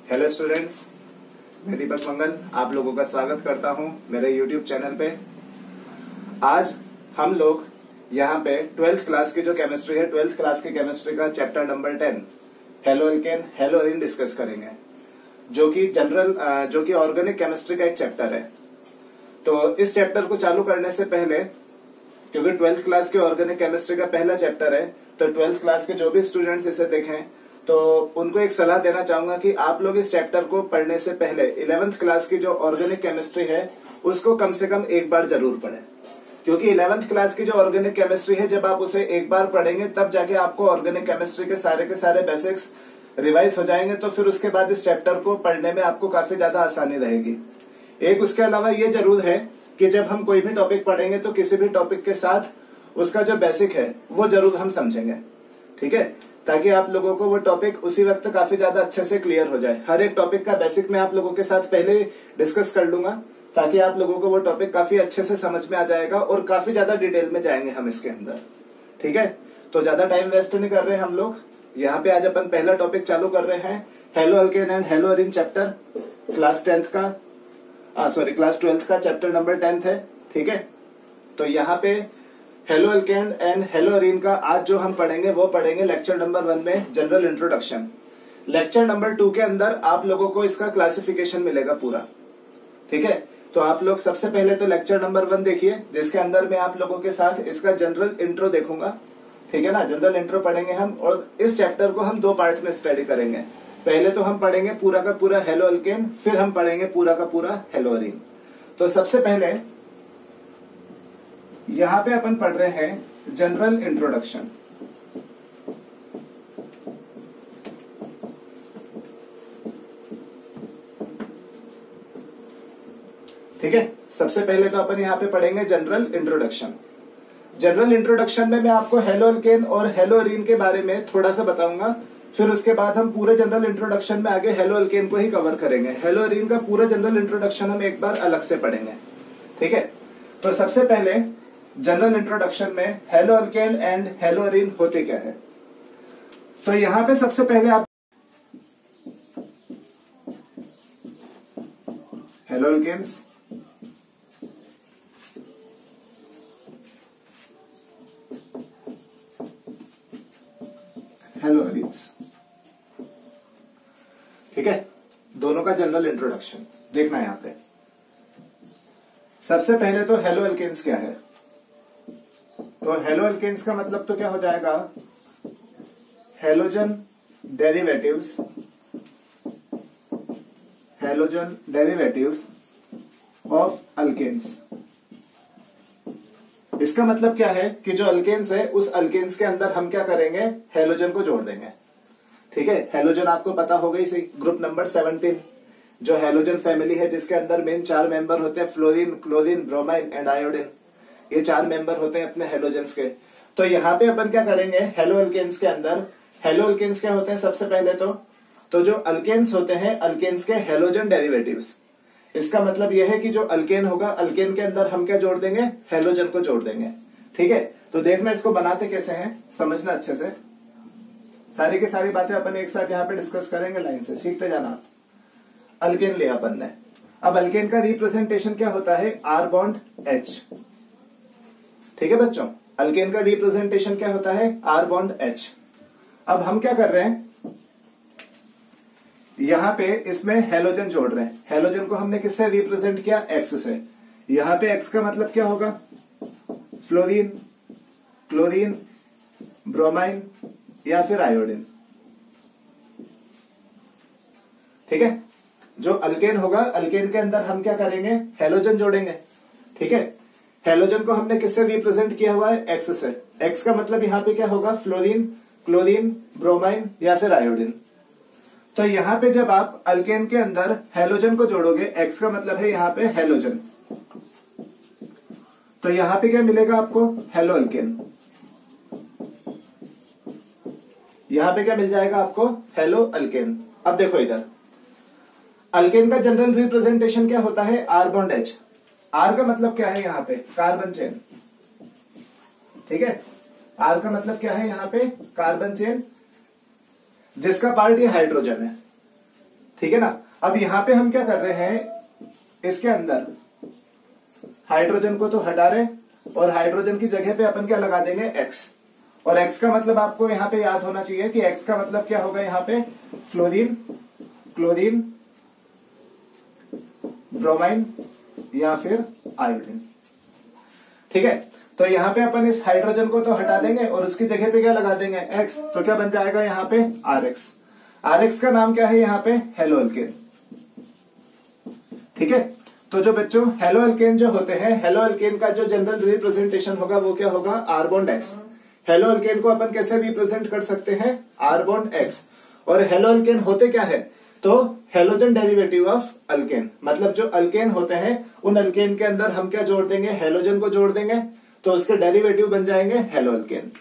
Hello students, मैं दीपक मंगल आप लोगों का स्वागत करता हूं मेरे यूट्यूब चैनल पे। आज हम लोग यहाँ पे 12th क्लास की जो केमिस्ट्री है, 12th क्लास की केमिस्ट्री का chapter number 10 halo alkane hello arene discuss करेंगे, जो कि ऑर्गेनिक केमिस्ट्री का एक चैप्टर है। तो इस चैप्टर को चालू करने से पहले, क्योंकि 12th क्लास की ऑर्गेनिक केमिस्ट्री का पहला चैप्टर है, तो 12th क्लास के जो भी स्टूडेंट्स इसे देखें तो उनको एक सलाह देना चाहूंगा कि आप लोग इस चैप्टर को पढ़ने से पहले 11th क्लास की जो ऑर्गेनिक केमिस्ट्री है उसको कम से कम एक बार जरूर पढ़ें, क्योंकि 11th क्लास की जो ऑर्गेनिक केमिस्ट्री है जब आप उसे एक बार पढ़ेंगे तब जाके आपको ऑर्गेनिक केमिस्ट्री के सारे बेसिक्स रिवाइज हो जाएंगे। तो फिर उसके बाद इस चैप्टर को पढ़ने में आपको काफी ज्यादा आसानी रहेगी। एक उसके अलावा ये जरूर है कि जब हम कोई भी टॉपिक पढ़ेंगे तो किसी भी टॉपिक के साथ उसका जो बेसिक है वो जरूर हम समझेंगे, ठीक है, ताकि आप लोगों को वो टॉपिक उसी वक्त काफी ज्यादा अच्छे से क्लियर हो जाए। हर एक टॉपिक का बेसिक मैं आप लोगों के साथ पहले डिस्कस कर लूंगा, ताकि आप लोगों को वो टॉपिक काफी अच्छे से समझ में आ जाएगा और काफी ज्यादा डिटेल में जाएंगे हम इसके अंदर, ठीक है। तो ज्यादा टाइम वेस्ट नहीं कर रहे हम लोग। यहाँ पे आज अपन पहला टॉपिक चालू कर रहे हैं, halo alkane and hello arene chapter, class 12th का चैप्टर नंबर 10 है, ठीक है। तो यहाँ पे halo alkane and hello arene का आज जो हम पढ़ेंगे वो पढ़ेंगे लेक्चर नंबर 1 में जनरल इंट्रोडक्शन। लेक्चर नंबर 2 के अंदर आप लोगों को इसका क्लासिफिकेशन मिलेगा पूरा, ठीक है। तो आप लोग सबसे पहले तो लेक्चर नंबर 1 देखिए, जिसके अंदर मैं आप लोगों के साथ इसका जनरल इंट्रो देखूंगा, ठीक है ना। जनरल इंट्रो पढ़ेंगे हम, और इस चैप्टर को हम 2 पार्ट में स्टडी करेंगे। पहले तो हम पढ़ेंगे पूरा का पूरा हेलो एल्केन, फिर हम पढ़ेंगे पूरा का पूरा हेलो एरीन। तो सबसे पहले यहां पे अपन पढ़ रहे हैं जनरल इंट्रोडक्शन, ठीक है। सबसे पहले तो अपन यहां पे पढ़ेंगे जनरल इंट्रोडक्शन। जनरल इंट्रोडक्शन में मैं आपको हेलो एल्केन और हेलो एरीन के बारे में थोड़ा सा बताऊंगा, फिर उसके बाद हम पूरे जनरल इंट्रोडक्शन में आगे हेलो एल्केन को ही कवर करेंगे। हेलो एरीन का पूरा जनरल इंट्रोडक्शन हम एक बार अलग से पढ़ेंगे, ठीक है। तो सबसे पहले जनरल इंट्रोडक्शन में halo alkane and hello arene होते क्या है। तो यहां पे सबसे पहले आप हेलो एल्केन्स, हेलो एरीन्स, ठीक है। दोनों का जनरल इंट्रोडक्शन देखना है यहां पे। सबसे पहले तो हेलो एल्केन्स क्या है। तो हेलो एल्केन्स का मतलब तो क्या हो जाएगा, halogen derivatives, halogen derivatives of alkanes. इसका मतलब क्या है कि जो अल्केन्स है उस अल्केन्स के अंदर हम क्या करेंगे, हेलोजन को जोड़ देंगे, ठीक है। हेलोजन आपको पता होगा ही सही, ग्रुप नंबर 17 जो हेलोजन फैमिली है, जिसके अंदर मेन 4 मेंबर होते हैं, fluorine, chlorine, bromine and iodine. ये 4 मेंबर होते हैं अपने हेलोजेंस के। तो यहाँ पे अपन क्या करेंगे, हेलो एल्केन्स के अंदर, हेलो एल्केन्स क्या होते हैं सबसे पहले तो जो अल्केन्स होते हैं, अल्केन्स के हेलोजन डेरिवेटिव्स। इसका मतलब यह है कि जो अल्केन होगा, अल्केन के अंदर हम क्या जोड़ देंगे, हेलोजन को जोड़ देंगे, ठीक है। तो देखना इसको बनाते कैसे हैं, समझना अच्छे से। सारी की सारी बातें अपन एक साथ यहाँ पे डिस्कस करेंगे, लाइन से सीखते जाना। अल्केन लिया अपन ने, अब अल्केन का रिप्रेजेंटेशन क्या होता है, आर बॉन्ड एच, ठीक है बच्चों। अल्केन का रिप्रेजेंटेशन क्या होता है, आर बॉन्ड एच। अब हम क्या कर रहे हैं, यहां पे इसमें हेलोजन जोड़ रहे हैं। हेलोजन को हमने किससे रिप्रेजेंट किया, एक्स से। यहां पे एक्स का मतलब क्या होगा, फ्लोरीन, क्लोरीन, ब्रोमाइन या फिर आयोडीन, ठीक है। जो अल्केन होगा, अल्केन के अंदर हम क्या करेंगे, हेलोजन जोड़ेंगे, ठीक है। हेलोजन को हमने किससे रिप्रेजेंट किया हुआ है, एक्स से। एक्स का मतलब यहां पे क्या होगा, फ्लोरीन, क्लोरीन, ब्रोमाइन या फिर आयोडीन। तो यहां पे जब आप अल्केन के अंदर हेलोजन को जोड़ोगे, एक्स का मतलब है यहां पे हेलोजन, तो यहां पे क्या मिलेगा आपको, हेलो एल्केन। यहां पे क्या मिल जाएगा आपको, हेलो एल्केन। अब देखो इधर, अल्केन का जनरल रिप्रेजेंटेशन क्या होता है, आर बॉन्ड एच। आर का मतलब क्या है यहाँ पे, कार्बन चेन, ठीक है। आर का मतलब क्या है यहाँ पे, कार्बन चेन, जिसका पार्ट ये हाइड्रोजन है, ठीक है ना। अब यहाँ पे हम क्या कर रहे हैं, इसके अंदर हाइड्रोजन को तो हटा रहे और हाइड्रोजन की जगह पे अपन क्या लगा देंगे, X। और X का मतलब आपको यहाँ पे याद होना चाहिए कि X का मतलब क्या होगा, यहाँ पे फ्लोरीन, क्लोरीन, ब्रोमाइन या फिर आयोडीन। ठीक है, तो यहाँ पे अपन इस हाइड्रोजन को तो हटा देंगे और उसकी जगह पे क्या लगा देंगे, X। तो क्या बन जाएगा यहाँ पे RX। RX का नाम क्या है यहाँ पे, हेलो अल्केन। ठीक है, तो जो बच्चों हेलो अल्केन जो होते हैं, हेलो अल्केन का जो जनरल रिप्रेजेंटेशन होगा वो क्या होगा, R bond X। Hello alkane को अपन कैसे रिप्रेजेंट कर सकते हैं, R बॉन्ड X। और हेलो अल्केन होते क्या है, तो हेलोजन डेरिवेटिव ऑफ अल्केन, मतलब जो अल्केन होते हैं उन अल्केन के अंदर हम क्या जोड़ देंगे, हेलोजन को जोड़ देंगे, तो उसके डेरिवेटिव बन जाएंगे हेलो अल्केन।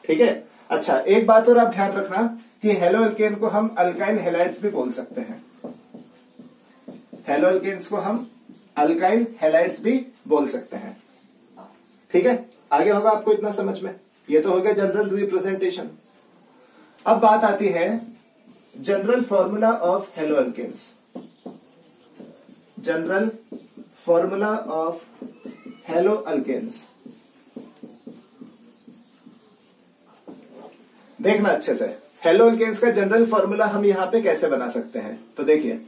ठीक है, अच्छा एक बात और आप ध्यान रखना कि हेलो अल्केन को हम अल्काइल हैलाइड्स भी बोल सकते हैं। हेलो अल्केन्स को हम अल्काइल हैलाइड्स भी बोल सकते हैं। ठीक है, आगे होगा आपको इतना समझ में। ये तो हो गया जनरल रिप्रेजेंटेशन। अब बात आती है general formula of halo alkanes. General formula of halo alkanes देखना अच्छे से। हेलो अल्केन्स का जनरल फॉर्मूला हम यहां पे कैसे बना सकते हैं, तो देखिए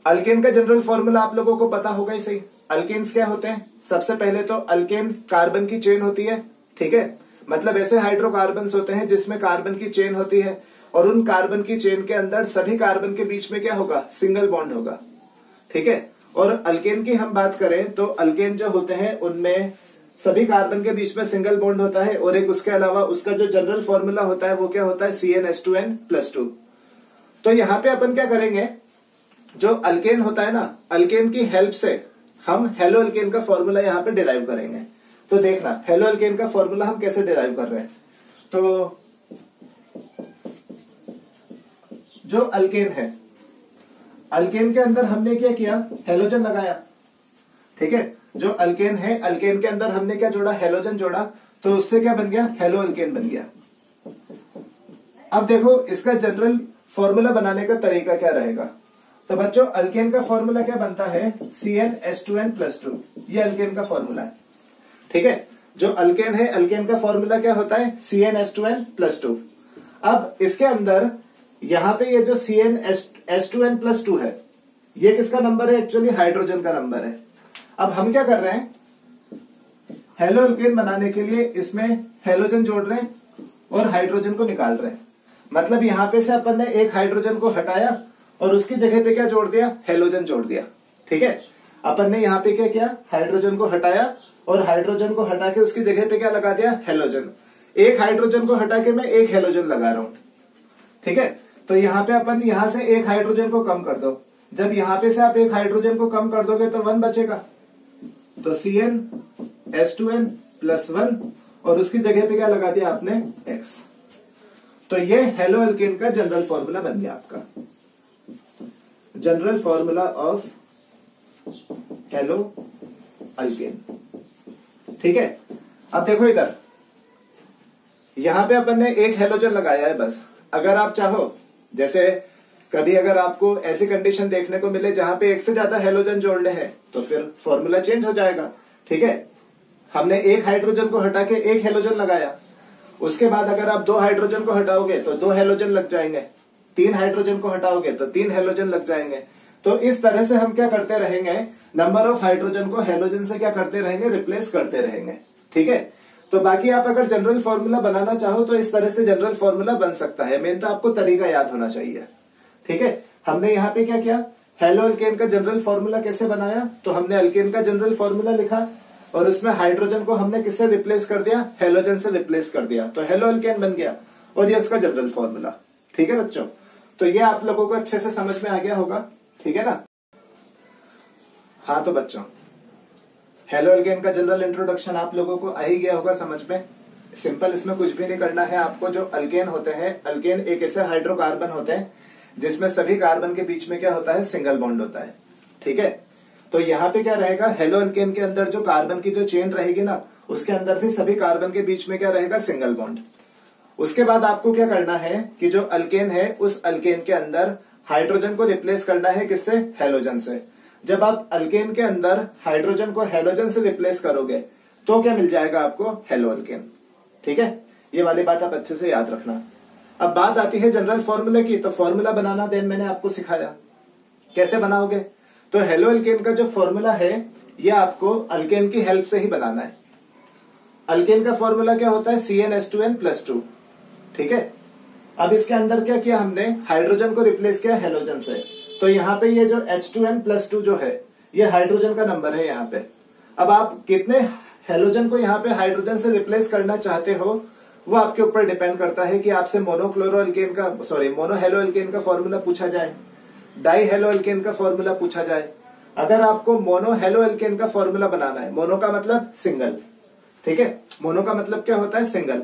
अल्केन का जनरल फॉर्मूला आप लोगों को पता होगा ही सही। अल्केन्स क्या होते हैं, सबसे पहले तो अल्केन कार्बन की चेन होती है। ठीक है, मतलब ऐसे हाइड्रोकार्बन्स होते हैं जिसमें कार्बन की चेन होती है और उन कार्बन की चेन के अंदर सभी कार्बन के बीच में क्या होगा, सिंगल बॉन्ड होगा। ठीक है, और अल्केन की हम बात करें तो अल्केन जो होते हैं उनमें सभी कार्बन के बीच में सिंगल बॉन्ड होता है और एक उसके अलावा उसका जो जनरल फॉर्मूला होता है वो क्या होता है, CnH2n+2। तो यहां पे अपन क्या करेंगे, जो अल्केन होता है ना, अल्केन की हेल्प से हम हेलो अल्केन का फॉर्मूला यहां पे डिराइव करेंगे। तो देखना हेलो अल्केन का फॉर्मूला हम कैसे डिराइव कर रहे हैं। तो जो अल्केन है, अल्केन के अंदर हमने क्या किया, हेलोजन लगाया। ठीक है, जो अल्केन है अल्केन के अंदर हमने क्या जोड़ा, हेलोजन जोड़ा, तो उससे क्या बन गया, हेलो अल्केन बन गया। अब देखो इसका जनरल फॉर्मूला बनाने का तरीका क्या रहेगा। तो बच्चों अल्केन का फॉर्मूला क्या बनता है, CnH2n+2। ये अल्केन का फॉर्मूला है। ठीक है, जो अल्केन है अल्केन का फॉर्मूला क्या होता है, CnH2n+2। अब इसके अंदर यहां पे ये जो CnH2n+2 है ये किसका नंबर है, एक्चुअली हाइड्रोजन का नंबर है। अब हम क्या कर रहे हैं, हेलो अल्केन बनाने के लिए इसमें हेलोजन जोड़ रहे हैं और हाइड्रोजन को निकाल रहे हैं। मतलब यहां पे से अपन ने एक हाइड्रोजन को हटाया और उसकी जगह पे क्या जोड़ दिया, हेलोजन जोड़ दिया। ठीक है, अपन ने यहाँ पे क्या किया, हाइड्रोजन को हटाया और हाइड्रोजन को हटा के उसकी जगह पे क्या लगा दिया, हेलोजन। एक हाइड्रोजन को हटा के मैं एक हेलोजन लगा रहा हूं। ठीक है, तो यहाँ पे अपन यहां से एक हाइड्रोजन को कम कर दो। जब यहां पे से आप एक हाइड्रोजन को कम कर दोगे तो 1 बचेगा, तो CnH2n+1 और उसकी जगह पे क्या लगा दिया आपने, X। तो ये हेलो अल्केन का जनरल फॉर्मूला बन गया आपका, general formula of hello alkane. ठीक है, अब देखो इधर यहां पे अपन ने एक हेलोजन लगाया है बस। अगर आप चाहो, जैसे कभी अगर आपको ऐसी कंडीशन देखने को मिले जहां पे एक से ज्यादा हेलोजन जोड़ने हैं तो फिर फॉर्मूला चेंज हो जाएगा। ठीक है, हमने एक हाइड्रोजन को हटा के एक हेलोजन लगाया, उसके बाद अगर आप 2 हाइड्रोजन को हटाओगे तो 2 हेलोजन लग जाएंगे, 3 हाइड्रोजन को हटाओगे तो 3 हेलोजन लग जाएंगे। तो इस तरह से हम क्या करते रहेंगे, नंबर ऑफ हाइड्रोजन को हेलोजन से क्या करते रहेंगे, रिप्लेस करते रहेंगे। ठीक है, तो बाकी आप अगर जनरल फॉर्मूला बनाना चाहो तो इस तरह से जनरल फॉर्मूला बन सकता है। मेन तो आपको तरीका याद होना चाहिए। ठीक है, हमने यहाँ पे क्या किया, हेलो अल्केन का जनरल फॉर्मूला कैसे बनाया, तो हमने अल्केन का जनरल फॉर्मूला लिखा और उसमें हाइड्रोजन को हमने किससे रिप्लेस कर दिया, हेलोजन से रिप्लेस कर दिया, तो हेलो अल्केन बन गया और ये उसका जनरल फॉर्मूला। ठीक है बच्चों, तो ये आप लोगों को अच्छे से समझ में आ गया होगा। ठीक है ना। हाँ तो बच्चों हेलो अल्केन का जनरल इंट्रोडक्शन आप लोगों को आ ही गया होगा समझ में। सिंपल, इसमें कुछ भी नहीं करना है आपको। जो अल्केन होते हैं, अल्केन एक ऐसे हाइड्रोकार्बन होते हैं जिसमें सभी कार्बन के बीच में क्या होता है, सिंगल बॉन्ड होता है। ठीक है, तो यहाँ पे क्या रहेगा, हेलो अल्केन के अंदर जो कार्बन की जो चेन रहेगी ना, उसके अंदर भी सभी कार्बन के बीच में क्या रहेगा, सिंगल बॉन्ड। उसके बाद आपको क्या करना है कि जो अल्केन है उस अल्केन के अंदर हाइड्रोजन को रिप्लेस करना है किससे? हेलोजन से। जब आप अल्केन के अंदर हाइड्रोजन को हेलोजन से रिप्लेस करोगे तो क्या मिल जाएगा आपको? Hello alkane. ठीक है, ये वाली बात आप अच्छे से याद रखना। अब बात आती है जनरल फॉर्मूले की, तो फॉर्मूला बनाना देन मैंने आपको सिखाया कैसे बनाओगे। तो हेलो अल्केन का जो फॉर्मूला है ये आपको अल्केन की हेल्प से ही बनाना है। अल्केन का फॉर्मूला क्या होता है? CnH2n+2। ठीक है, अब इसके अंदर क्या किया हमने? हाइड्रोजन को रिप्लेस किया हेलोजन से। तो यहाँ पे ये जो H2n+2 जो है ये हाइड्रोजन का नंबर है यहाँ पे। अब आप कितने हेलोजन को यहाँ पे हाइड्रोजन से रिप्लेस करना चाहते हो वो आपके ऊपर डिपेंड करता है कि आपसे मोनो हेलो अल्केन का फॉर्मूला पूछा जाए, डाई हेलो अल्केन का फॉर्मूला पूछा जाए। अगर आपको मोनो हेलो अल्केन का फॉर्मूला बनाना है, मोनो का मतलब सिंगल, ठीक है, मोनो का मतलब क्या होता है? सिंगल।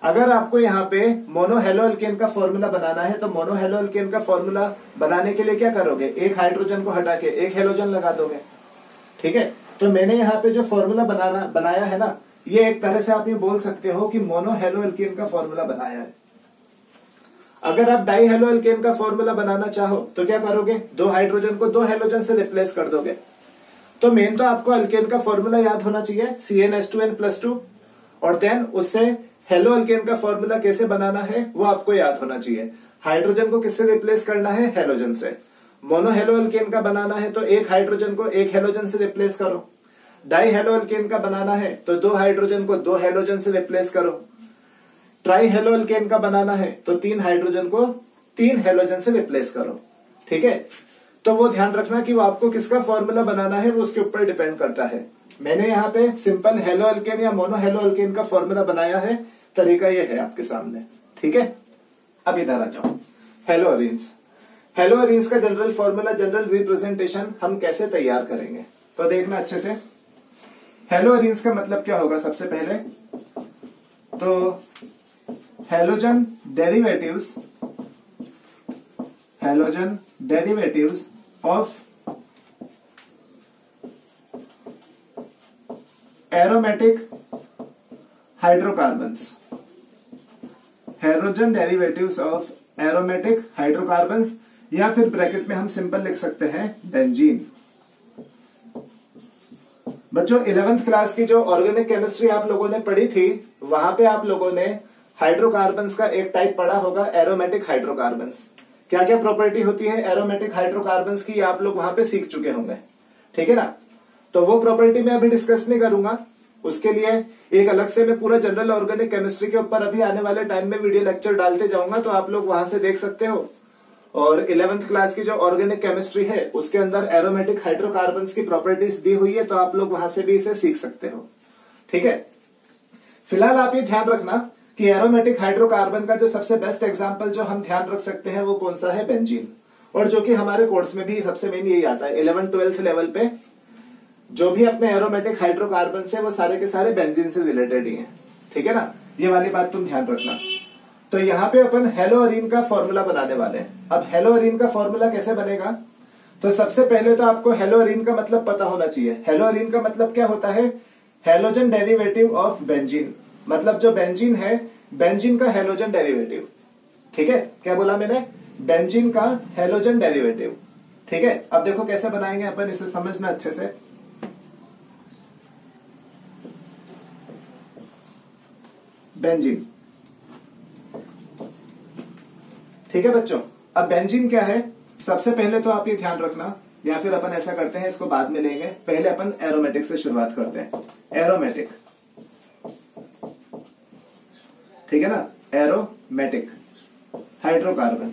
अगर आपको यहाँ पे मोनो हेलो अल्केन का फॉर्मूला बनाना है तो मोनो हेलो अल्केन का फॉर्मूला बनाने के लिए क्या करोगे? एक हाइड्रोजन को हटा के एक हेलोजन लगा दोगे। ठीक है, तो मैंने यहाँ पे जो फॉर्मूला बनाया है ना, ये एक तरह से आप ये बोल सकते हो कि मोनो हेलो अल्केन का फॉर्मूला बनाया है। अगर आप डाई हेलो अल्केन का फॉर्मूला बनाना चाहो तो क्या करोगे? दो हाइड्रोजन को दो हेलोजन से रिप्लेस कर दोगे। तो मेन तो आपको अल्केन का फॉर्मूला याद होना चाहिए, CnH2n+2, और देन उससे हेलो अल्केन का फॉर्मूला कैसे बनाना है वो आपको याद होना चाहिए। हाइड्रोजन को किससे रिप्लेस करना है? हेलोजन से। मोनो हेलो अल्केन का बनाना है तो एक हाइड्रोजन को एक हेलोजन से रिप्लेस करो। डाई हेलो अल्केन का बनाना है तो दो हाइड्रोजन को दो हेलोजन से रिप्लेस करो। ट्राई हेलो अल्केन का बनाना है तो तीन हाइड्रोजन को तीन हेलोजन से रिप्लेस करो। ठीक है, तो वो ध्यान रखना कि वो आपको किसका फॉर्मूला बनाना है वो उसके ऊपर डिपेंड करता है। मैंने यहाँ पे सिंपल हेलो अल्केन या मोनो हेलो अल्केन का फॉर्मूला बनाया है, तरीका ये है आपके सामने। ठीक है, अब इधर आ जाओ। हेलो अरीन्स, हेलो अरीन्स का जनरल फॉर्मूला, जनरल रिप्रेजेंटेशन हम कैसे तैयार करेंगे तो देखना अच्छे से। हेलो अरीन्स का मतलब क्या होगा? सबसे पहले तो halogen derivatives of aromatic hydrocarbons, halogen derivatives of aromatic hydrocarbons, या फिर ब्रैकेट में हम सिंपल लिख सकते हैं बेंजीन। बच्चों 11th क्लास की जो ऑर्गेनिक केमिस्ट्री आप लोगों ने पढ़ी थी वहां पे आप लोगों ने हाइड्रोकार्बन्स का एक टाइप पढ़ा होगा, एरोमेटिक हाइड्रोकार्बन्स। क्या क्या प्रॉपर्टी होती है एरोमेटिक हाइड्रोकार्बन्स की, आप लोग वहां पे सीख चुके होंगे। ठीक है ना, तो वो प्रॉपर्टी मैं अभी डिस्कस नहीं करूंगा, उसके लिए एक अलग से मैं पूरा जनरल ऑर्गेनिक केमिस्ट्री के ऊपर अभी आने वाले टाइम में वीडियो लेक्चर डालते जाऊंगा, तो आप लोग वहां से देख सकते हो। और 11th क्लास की जो ऑर्गेनिक केमिस्ट्री है उसके अंदर एरोमेटिक हाइड्रोकार्बन्स की प्रॉपर्टीज दी हुई है, तो आप लोग वहां से भी इसे सीख सकते हो। ठीक है, फिलहाल आप ये ध्यान रखना कि एरोमेटिक हाइड्रोकार्बन का जो सबसे बेस्ट एग्जांपल जो हम ध्यान रख सकते हैं वो कौन सा है? बेंजीन। और जो कि हमारे कोर्स में भी सबसे मेन यही आता है, 11th-12th लेवल पे जो भी अपने एरोमेटिक हाइड्रोकार्बन से वो सारे के सारे बेंजीन से रिलेटेड ही हैं। ठीक है ना, ये वाली बात तुम ध्यान रखना। तो यहाँ पे अपन हेलो अरीन का फॉर्मूला बनाने वाले हैं। अब हेलो अरीन का फॉर्मूला कैसे बनेगा? तो सबसे पहले तो आपको हेलो अरीन का मतलब पता होना चाहिए। हेलो अरीन का मतलब क्या होता है? हेलोजन डेरिवेटिव ऑफ बेंजीन, मतलब जो बेंजीन है बेंजीन का हेलोजन डेरिवेटिव। ठीक है, क्या बोला मैंने? बेंजीन का हेलोजन डेरिवेटिव। ठीक है, अब देखो कैसे बनाएंगे अपन, इसे समझना अच्छे से। बेंजीन, ठीक है बच्चों। अब बेंजीन क्या है? सबसे पहले तो आप ये ध्यान रखना, या फिर अपन ऐसा करते हैं इसको बाद में लेंगे, पहले अपन एरोमेटिक से शुरुआत करते हैं। एरोमेटिक, ठीक है ना, एरोमेटिक हाइड्रोकार्बन,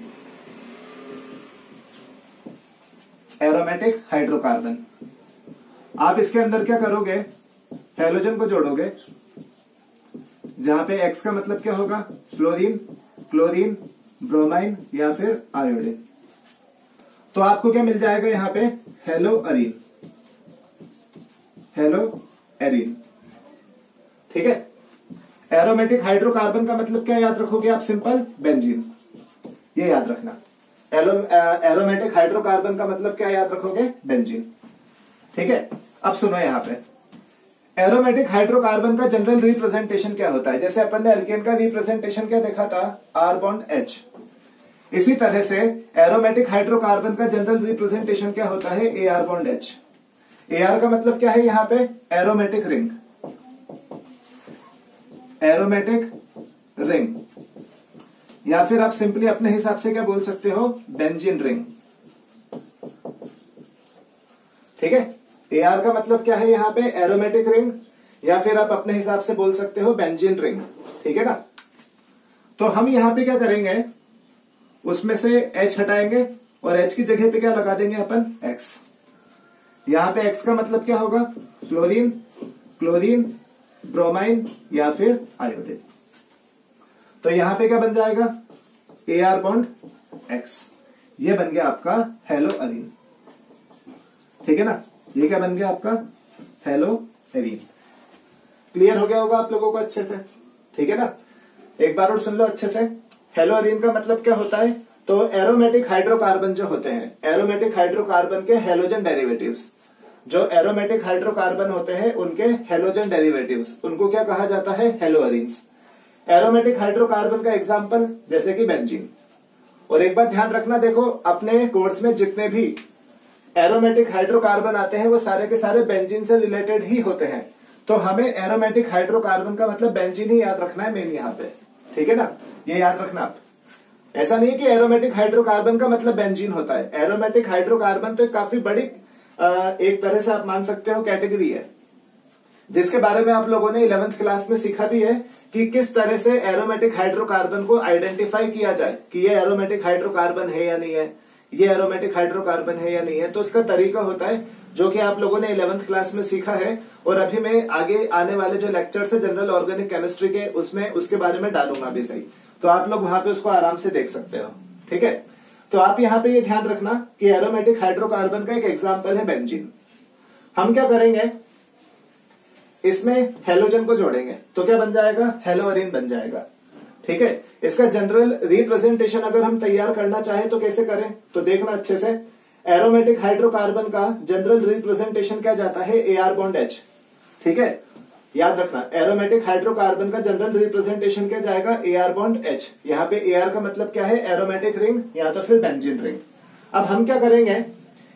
एरोमेटिक हाइड्रोकार्बन। आप इसके अंदर क्या करोगे? हेलोजन को जोड़ोगे, जहां पे X का मतलब क्या होगा? फ्लोरीन, क्लोरीन, ब्रोमाइन या फिर आयोडीन। तो आपको क्या मिल जाएगा यहाँ पे? Hello Areen, hello arene. ठीक है, एरोमेटिक हाइड्रोकार्बन का मतलब क्या याद रखोगे आप? सिंपल बेंजीन, ये याद रखना। एरोमेटिक हाइड्रोकार्बन का मतलब क्या याद रखोगे? बेंजीन। ठीक है, अब सुनो यहाँ पे एरोमेटिक हाइड्रोकार्बन का जनरल रिप्रेजेंटेशन क्या होता है? जैसे अपन ने एल्केन का रिप्रेजेंटेशन क्या देखा था? R bond H। इसी तरह से एरोमेटिक हाइड्रोकार्बन का जनरल रिप्रेजेंटेशन क्या होता है, AR बॉन्ड H। AR का मतलब क्या है यहां पे, एरोमेटिक रिंग, एरोमेटिक रिंग, या फिर आप सिंपली अपने हिसाब से क्या बोल सकते हो, बेंजीन रिंग। ठीक है, AR का मतलब क्या है यहां पे, एरोमेटिक रिंग, या फिर आप अपने हिसाब से बोल सकते हो बेंजीन रिंग। ठीक है ना। तो हम यहां पे क्या करेंगे, उसमें से H हटाएंगे और H की जगह पे क्या लगा देंगे अपन, X। यहां पे X का मतलब क्या होगा, फ्लोरीन, क्लोरीन, ब्रोमाइन या फिर आयोडीन। तो यहां पे क्या बन जाएगा, AR बॉन्ड X। ये बन गया आपका हेलोअरीन। ठीक है ना, ये क्या बन गया आपका, हेलोअरीन। क्लियर हो गया होगा आप लोगों को अच्छे से। ठीक है ना, एक बार और सुन लो अच्छे से। हेलोअरीन का मतलब क्या होता है, तो एरोमेटिक हाइड्रोकार्बन जो होते हैं, एरोमेटिक हाइड्रोकार्बन के हेलोजन डेरिवेटिव्स, जो एरोमेटिक हाइड्रोकार्बन होते हैं उनके हेलोजन डेरिवेटिव्स, उनको क्या कहा जाता है, हेलोअरीन्स। एरोमेटिक हाइड्रोकार्बन का एग्जांपल जैसे कि बेंजीन। और एक बात ध्यान रखना, देखो अपने कोर्स में जितने भी एरोमेटिक हाइड्रोकार्बन आते हैं वो सारे के सारे बेंजीन से रिलेटेड ही होते हैं। तो हमें एरोमेटिक हाइड्रोकार्बन का मतलब बेंजीन ही याद रखना है मेन यहाँ पे। ठीक है ना, ये याद रखना आप। ऐसा नहीं है कि एरोमेटिक हाइड्रोकार्बन का मतलब बेंजीन होता है। एरोमेटिक हाइड्रोकार्बन तो काफी बड़ी एक तरह से आप मान सकते हो कैटेगरी है, जिसके बारे में आप लोगों ने 11th क्लास में सीखा भी है कि किस तरह से एरोमेटिक हाइड्रोकार्बन को आइडेंटिफाई किया जाए कि ये एरोमेटिक हाइड्रोकार्बन है या नहीं है, ये एरोमेटिक हाइड्रोकार्बन है या नहीं है। तो इसका तरीका होता है जो कि आप लोगों ने 11th क्लास में सीखा है, और अभी मैं आगे आने वाले जो लेक्चर्स है जनरल ऑर्गेनिक केमिस्ट्री के, उसमें उसके बारे में डालूंगा भी सही। तो आप लोग वहां पे उसको आराम से देख सकते हो। ठीक है, तो आप यहाँ पे ये ध्यान रखना कि एरोमेटिक हाइड्रोकार्बन का एक एग्जाम्पल है बेंजीन। हम क्या करेंगे, इसमें हेलोजन को जोड़ेंगे तो क्या बन जाएगा, हेलोअरीन बन जाएगा। ठीक है, इसका जनरल रिप्रेजेंटेशन अगर हम तैयार करना चाहें तो कैसे करें, तो देखना अच्छे से। एरोमेटिक हाइड्रोकार्बन का जनरल रिप्रेजेंटेशन क्या जाता है, AR बॉन्ड H। ठीक है, याद रखना, एरोमेटिक हाइड्रोकार्बन का जनरल रिप्रेजेंटेशन क्या जाएगा, AR बॉन्ड H। यहाँ पे AR का मतलब क्या है, एरोमेटिक रिंग या तो फिर बेंजीन रिंग। अब हम क्या करेंगे,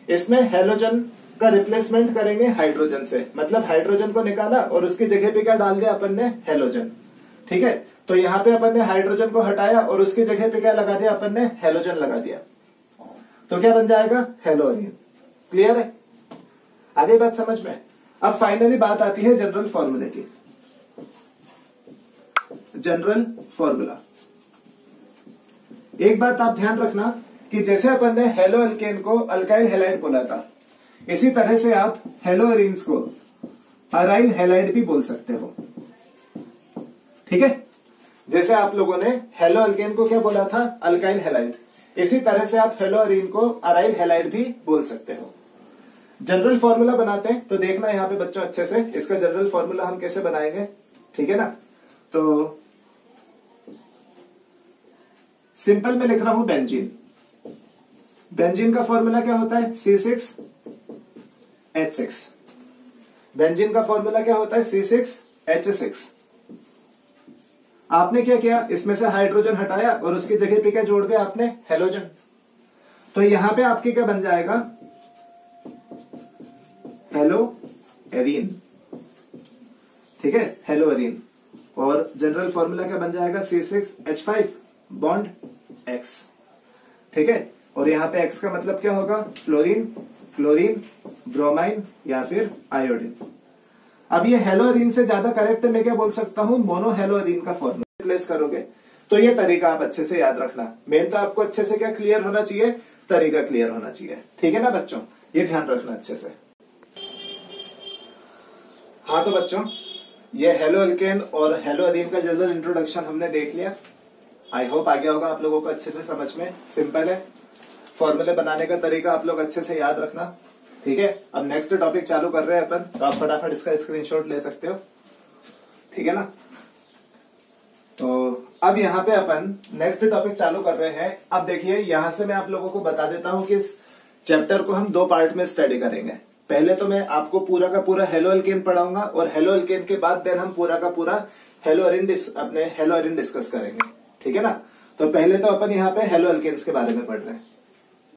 इसमें हेलोजन का रिप्लेसमेंट करेंगे हाइड्रोजन से, मतलब हाइड्रोजन को निकाला और उसकी जगह पे क्या डाल दिया अपन ने, हेलोजन। ठीक है, तो यहाँ पे अपन ने हाइड्रोजन को हटाया और उसकी जगह पे क्या लगा दिया, अपन ने हेलोजन लगा दिया। तो क्या बन जाएगा, हेलोअरीन। क्लियर है, आगे बात समझ में। अब फाइनली बात आती है जनरल फॉर्मूले की। जनरल फॉर्मूला, एक बात आप ध्यान रखना कि जैसे अपन ने हेलो अल्केन को अल्काइल हैलाइड बोला था, इसी तरह से आप हेलोअरीन्स को अराइल हैलाइड भी बोल सकते हो। ठीक है, जैसे आप लोगों ने हेलो अल्केन को क्या बोला था, अल्काइल हैलाइड, इसी तरह से आप हेलोअरीन को अराइल हैलाइड भी बोल सकते हो। जनरल फॉर्मूला बनाते हैं तो देखना यहाँ पे बच्चों अच्छे से, इसका जनरल फॉर्मूला हम कैसे बनाएंगे। ठीक है ना, तो सिंपल में लिख रहा हूं बेंजीन। बेंजीन का फॉर्मूला क्या होता है, C6H6। बेंजीन का फॉर्मूला क्या होता है, C6H6। आपने क्या किया, इसमें से हाइड्रोजन हटाया और उसकी जगह पे क्या जोड़ दिया आपने, हेलोजन। तो यहां पे आपकी क्या बन जाएगा, हेलोअरीन। ठीक है, हेलोअरीन। और जनरल फॉर्मूला क्या बन जाएगा, C6H5 बॉन्ड X। ठीक है, और यहां पे X का मतलब क्या होगा, फ्लोरीन, क्लोरीन, ब्रोमाइन या फिर आयोडीन। अब ये हेलोअरीन से ज्यादा करेक्ट मैं क्या बोल सकता हूं, मोनो हेलोअरीन का फॉर्मूला रिप्लेस करोगे। तो ये तरीका आप अच्छे से याद रखना। मेन तो आपको अच्छे से क्या क्लियर होना चाहिए, तरीका क्लियर होना चाहिए। ठीक है ना बच्चों, ये ध्यान रखना अच्छे से। हाँ तो बच्चों, ये हेलो अल्केन और हेलोअरीन का जनरल इंट्रोडक्शन हमने देख लिया। आई होप आ गया होगा आप लोगों को अच्छे से समझ में। सिंपल है, फॉर्मूले बनाने का तरीका आप लोग अच्छे से याद रखना। ठीक है, अब नेक्स्ट टॉपिक चालू कर रहे हैं अपन, तो आप फटाफट इसका स्क्रीनशॉट ले सकते हो। ठीक है ना, तो अब यहाँ पे अपन नेक्स्ट टॉपिक चालू कर रहे हैं। अब देखिए, यहां से मैं आप लोगों को बता देता हूं कि इस चैप्टर को हम 2 पार्ट में स्टडी करेंगे। पहले तो मैं आपको पूरा का पूरा हेलो अल्केन पढ़ाऊंगा और हेलो अल्केन के बाद देन हम पूरा का पूरा हेलोअरीन डिस्कस करेंगे। ठीक है ना, तो पहले तो अपन यहाँ पे हेलो अल्केन्स के बारे में पढ़ रहे हैं।